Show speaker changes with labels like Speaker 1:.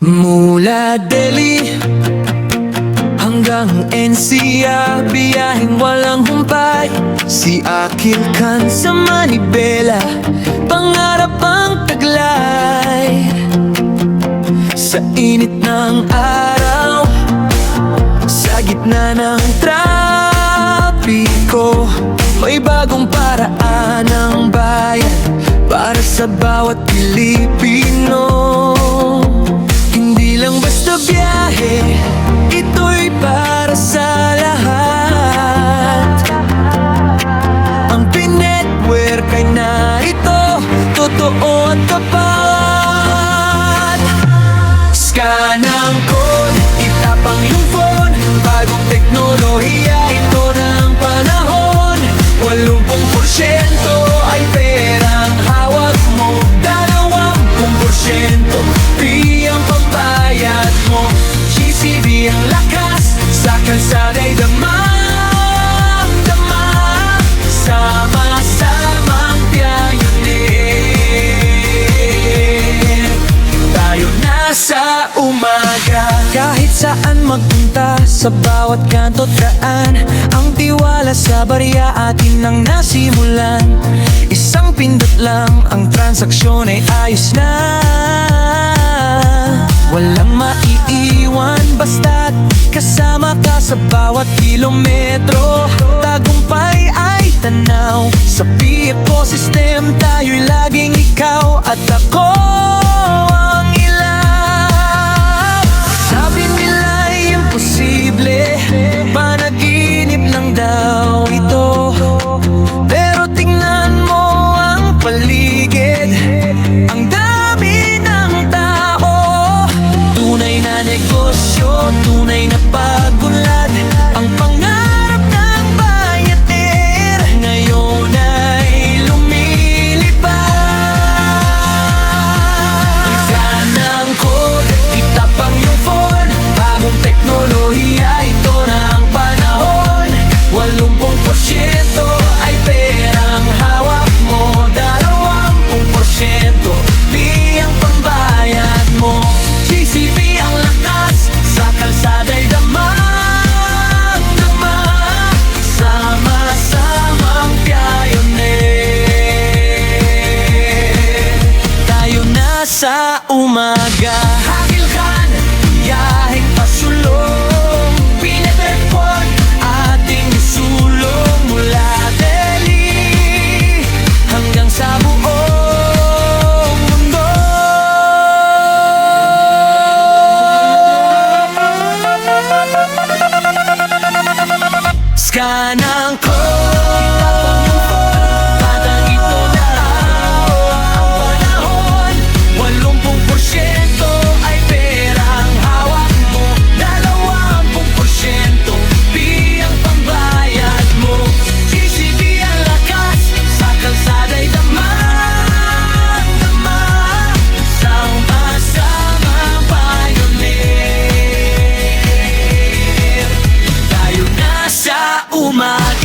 Speaker 1: Mula Delhi hanggang NCR, biyaheng walang humpay. Si Akil Khan sa Manibela, pangarap ang taglay. Sa init ng araw, sa gitna ng trapiko, may bagong paraan ng bayan para sa bawat Pilipino. Hindi lang basta biyahe, ito'y para sa lahat. Ang pinetwork ay narito, totoo at tapat. Scan ang code, itapang yung phone, bagong teknolohiya, ito na ang panahon. 80% ay perang hawak mo, 20% free ang pambayad mo. GCB ang lakas, sa kalsada'y damang-dama, sama-samang pioneer. Tayo na sa umaga, kahit saan magpunta, sa bawat kanto't daan, ang tiwala sa barya atin ang nasimulan. Isang pindot lang, ang transaksyon ay ayos na. Walang maiiwan basta't kasama ka sa bawat kilometro. Tagumpay ay tanaw, sa P-Ecosystem tayo'y laging ikaw at ako ang ilaw. Sabi nila'y imposible, panaginip lang daw ito. Pero tingnan mo ang paligid, ang dami ng tao. Tunay na negosyo, tunay na pag-unlad, ang pangarap ng bayaner ngayon ay lumilipad. Scan ang code, itapang yung phone, bagong teknolohiya, ito na ang panahon. 80% ay perang hawak mo, 20% di ang pambayad mo. GCB ang lakas, sa kalsada'y damang-dama, sama-samang pioneer. Tayo na sa umaga, Akil Khan, biyaheng pasulong, pinetwork ating isulong. Mula Delhi hanggang sa buong mundo. Scan ang code, parang ito na ang panahon. 80% ay perang hawak mo, 20% di ang pambayad mo. GCB ang lakas, sa kalsada'y damang-dama, sama-samang pioneer. Tayo na sa umaga.